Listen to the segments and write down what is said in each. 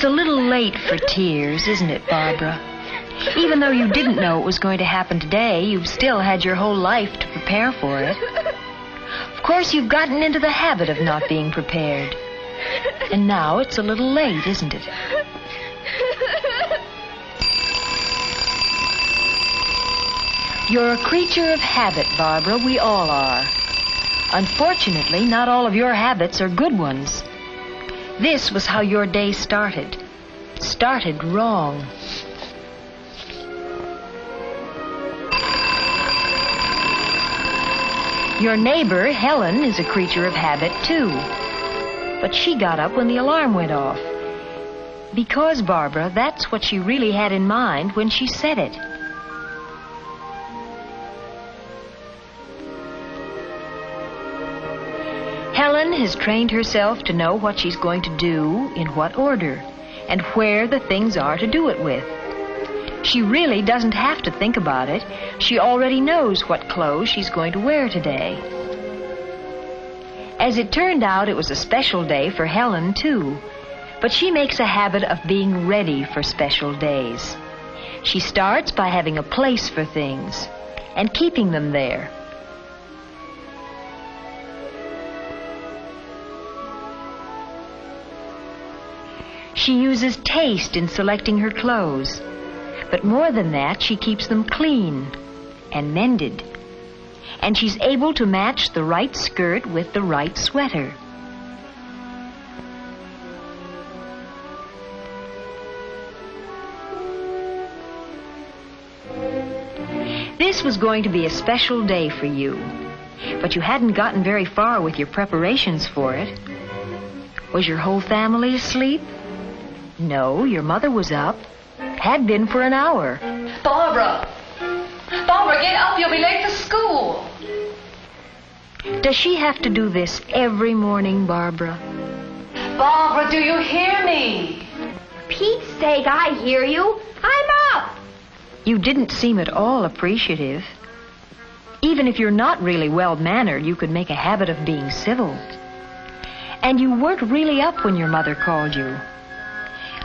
It's a little late for tears, isn't it, Barbara? Even though you didn't know it was going to happen today, you've still had your whole life to prepare for it. Of course, you've gotten into the habit of not being prepared. And now it's a little late, isn't it? You're a creature of habit, Barbara. We all are. Unfortunately, not all of your habits are good ones. This was how your day started. Started wrong. Your neighbor, Helen, is a creature of habit, too. But she got up when the alarm went off. Because, Barbara, that's what she really had in mind when she said it. Helen has trained herself to know what she's going to do, in what order, and where the things are to do it with. She really doesn't have to think about it. She already knows what clothes she's going to wear today. As it turned out, it was a special day for Helen, too. But she makes a habit of being ready for special days. She starts by having a place for things and keeping them there. She uses taste in selecting her clothes. But more than that, she keeps them clean and mended. And she's able to match the right skirt with the right sweater. This was going to be a special day for you, but you hadn't gotten very far with your preparations for it. Was your whole family asleep? No, your mother was up. Had been for an hour. Barbara! Barbara, get up. You'll be late for school. Does she have to do this every morning, Barbara? Barbara, do you hear me? Pete's sake, I hear you. I'm up. You didn't seem at all appreciative. Even if you're not really well-mannered, you could make a habit of being civil. And you weren't really up when your mother called you.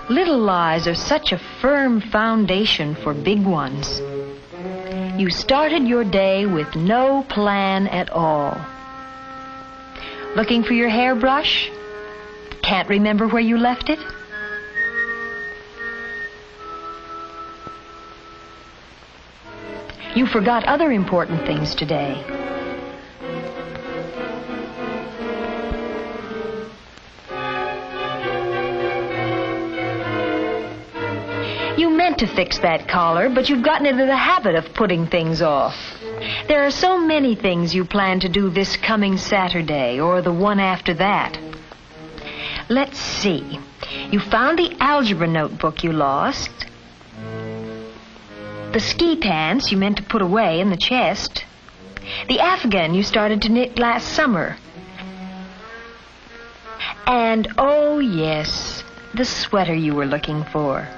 Little lies are such a firm foundation for big ones. You started your day with no plan at all. Looking for your hairbrush? Can't remember where you left it? You forgot other important things today. You meant to fix that collar, but you've gotten into the habit of putting things off. There are so many things you plan to do this coming Saturday or the one after that. Let's see. You found the algebra notebook you lost. The ski pants you meant to put away in the chest. The afghan you started to knit last summer. And, oh yes, the sweater you were looking for.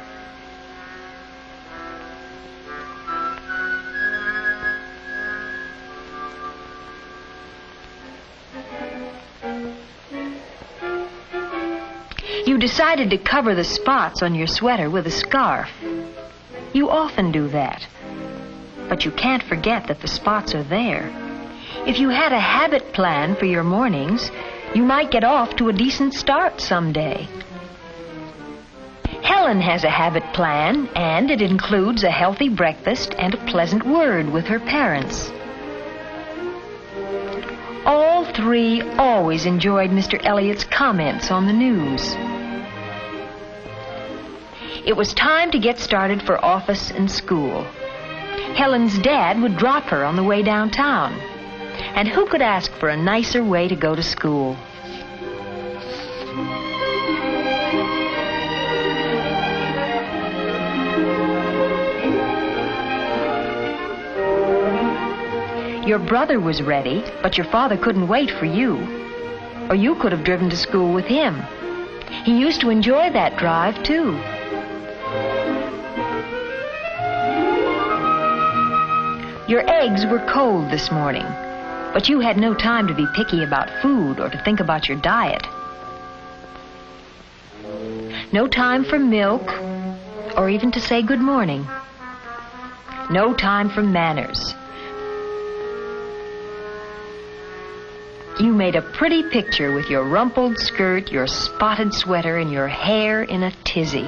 You decided to cover the spots on your sweater with a scarf. You often do that. But you can't forget that the spots are there. If you had a habit plan for your mornings, you might get off to a decent start someday. Helen has a habit plan, and it includes a healthy breakfast and a pleasant word with her parents. All three always enjoyed Mr. Elliott's comments on the news. It was time to get started for office and school. Helen's dad would drop her on the way downtown. And who could ask for a nicer way to go to school? Your brother was ready, but your father couldn't wait for you. Or you could have driven to school with him. He used to enjoy that drive, too. Your eggs were cold this morning, but you had no time to be picky about food or to think about your diet. No time for milk or even to say good morning. No time for manners. You made a pretty picture with your rumpled skirt, your spotted sweater, and your hair in a tizzy.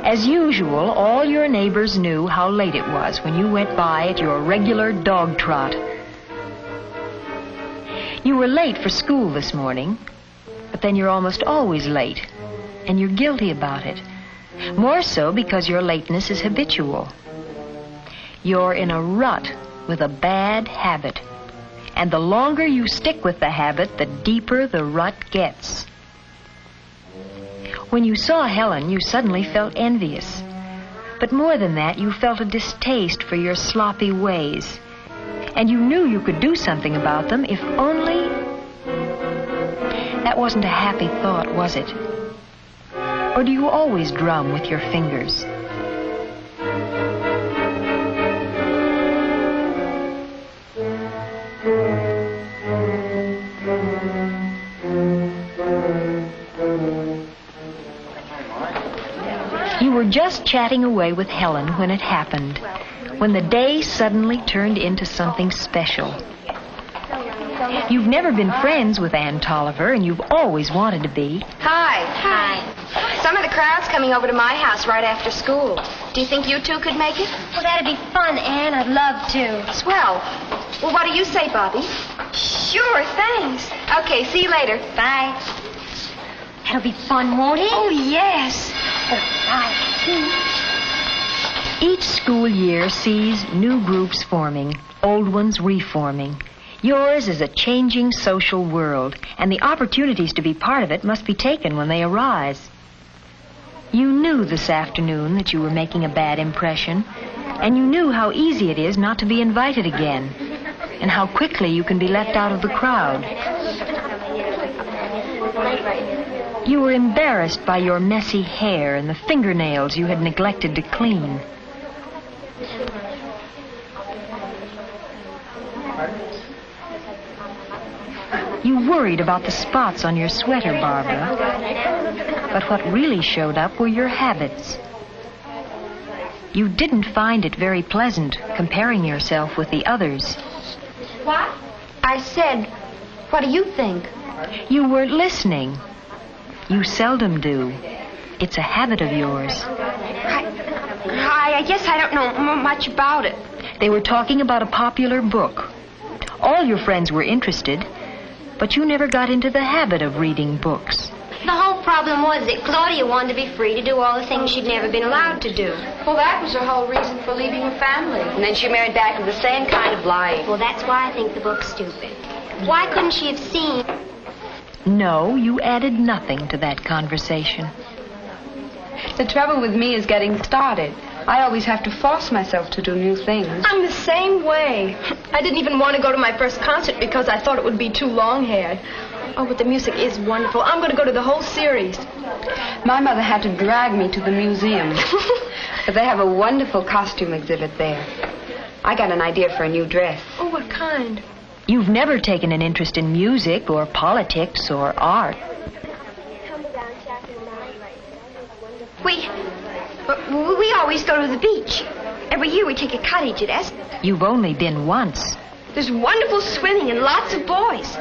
As usual, all your neighbors knew how late it was when you went by at your regular dog trot. You were late for school this morning, but then you're almost always late, and you're guilty about it. More so because your lateness is habitual. You're in a rut with a bad habit, and the longer you stick with the habit, the deeper the rut gets. When you saw Helen, you suddenly felt envious. But more than that, you felt a distaste for your sloppy ways. And you knew you could do something about them if only... That wasn't a happy thought, was it? Or do you always drum with your fingers? You were just chatting away with Helen when it happened, when the day suddenly turned into something special. You've never been friends with Ann Tolliver, and you've always wanted to be. Hi. Hi. Some of the crowd's coming over to my house right after school. Do you think you two could make it? Well, that'd be fun, Ann. I'd love to. Swell. Well, what do you say, Bobby? Sure, thanks. Okay, see you later. Bye. That'll be fun, won't it? Oh, yes. Bye. Each school year sees new groups forming, old ones reforming. Yours is a changing social world, and the opportunities to be part of it must be taken when they arise. You knew this afternoon that you were making a bad impression, and you knew how easy it is not to be invited again, and how quickly you can be left out of the crowd. You were embarrassed by your messy hair and the fingernails you had neglected to clean. You worried about the spots on your sweater, Barbara. But what really showed up were your habits. You didn't find it very pleasant comparing yourself with the others. What? I said, what do you think? You weren't listening. You seldom do. It's a habit of yours. I guess I don't know much about it. They were talking about a popular book. All your friends were interested, but you never got into the habit of reading books. The whole problem was that Claudia wanted to be free to do all the things she'd never been allowed to do. Well, that was her whole reason for leaving her family. And then she married back to the same kind of life. Well, that's why I think the book's stupid. Why couldn't she have seen... No, you added nothing to that conversation. The trouble with me is getting started. I always have to force myself to do new things. I'm the same way. I didn't even want to go to my first concert because I thought it would be too long-haired. Oh, but the music is wonderful. I'm going to go to the whole series. My mother had to drag me to the museum. But they have a wonderful costume exhibit there. I got an idea for a new dress. Oh, what kind? You've never taken an interest in music or politics or art. We always go to the beach. Every year we take a cottage at Eston. You've only been once. There's wonderful swimming and lots of boys.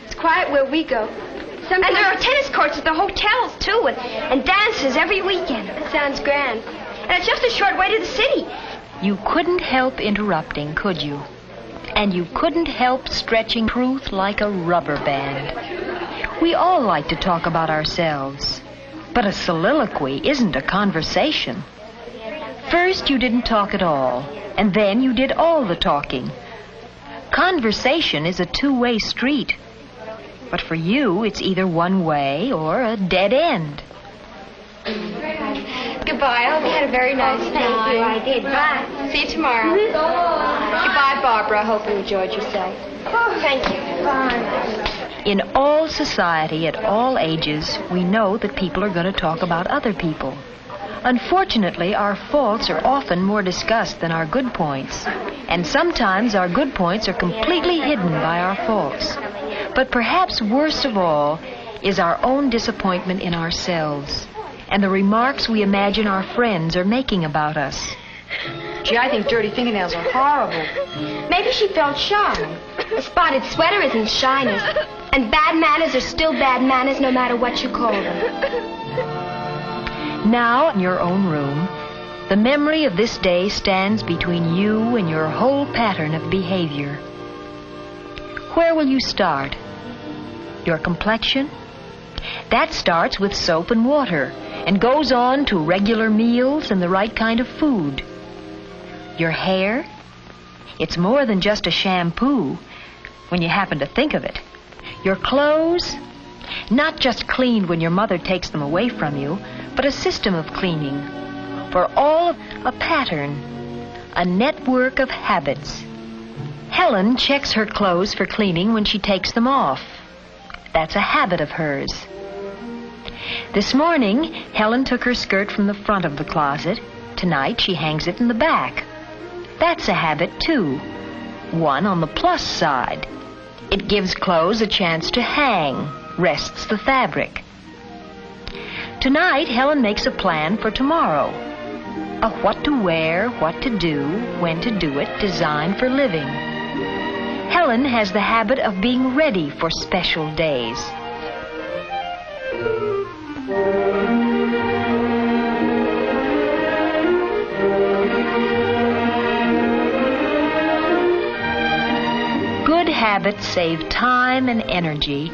It's quiet where we go. And there are tennis courts at the hotels, too, and dances every weekend. It sounds grand. And it's just a short way to the city. You couldn't help interrupting, could you? And you couldn't help stretching truth like a rubber band. We all like to talk about ourselves. But a soliloquy isn't a conversation. First, you didn't talk at all, and then you did all the talking. Conversation is a two-way street. But for you, it's either one way or a dead end. Goodbye. I hope you had a very nice Thank time. you. I did. Bye. See you tomorrow. Goodbye, Barbara. I hope you enjoyed yourself. Oh, thank you. Bye. In all society, at all ages, we know that people are going to talk about other people. Unfortunately, our faults are often more discussed than our good points. And sometimes our good points are completely hidden by our faults. But perhaps worst of all is our own disappointment in ourselves and the remarks we imagine our friends are making about us. Gee, I think dirty fingernails are horrible. Maybe she felt shy. A spotted sweater isn't shyness. And bad manners are still bad manners no matter what you call them. Now, in your own room, the memory of this day stands between you and your whole pattern of behavior. Where will you start? Your complexion? That starts with soap and water and goes on to regular meals and the right kind of food. Your hair? It's more than just a shampoo when you happen to think of it. Your clothes? Not just cleaned when your mother takes them away from you, but a system of cleaning. For all a pattern, a network of habits. Helen checks her clothes for cleaning when she takes them off. That's a habit of hers. This morning, Helen took her skirt from the front of the closet. Tonight, she hangs it in the back. That's a habit, too. One on the plus side. It gives clothes a chance to hang, rests the fabric. Tonight, Helen makes a plan for tomorrow. A what to wear, what to do, when to do it, designed for living. Helen has the habit of being ready for special days. Good habits save time and energy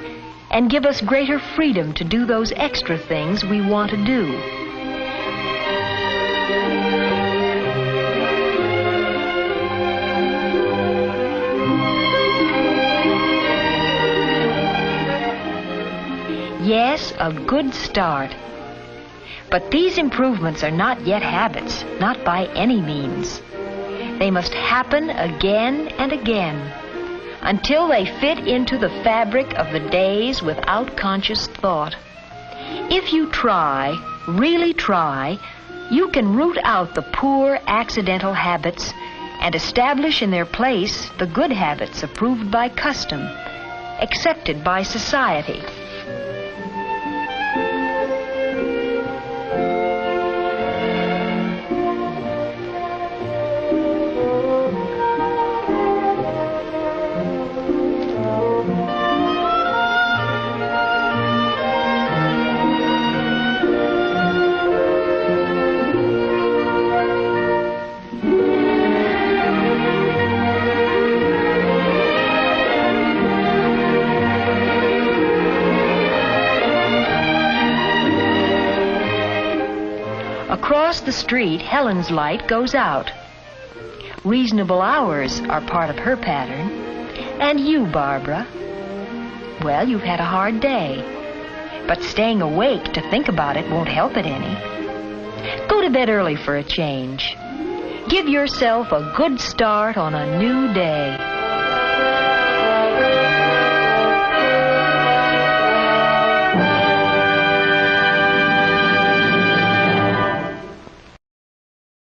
and give us greater freedom to do those extra things we want to do. Yes, a good start. But these improvements are not yet habits, not by any means. They must happen again and again until they fit into the fabric of the days without conscious thought. If you try, really try, you can root out the poor, accidental habits and establish in their place the good habits approved by custom, accepted by society. Across the street, Helen's light goes out. Reasonable hours are part of her pattern. And you, Barbara? Well, you've had a hard day. But staying awake to think about it won't help it any. Go to bed early for a change. Give yourself a good start on a new day.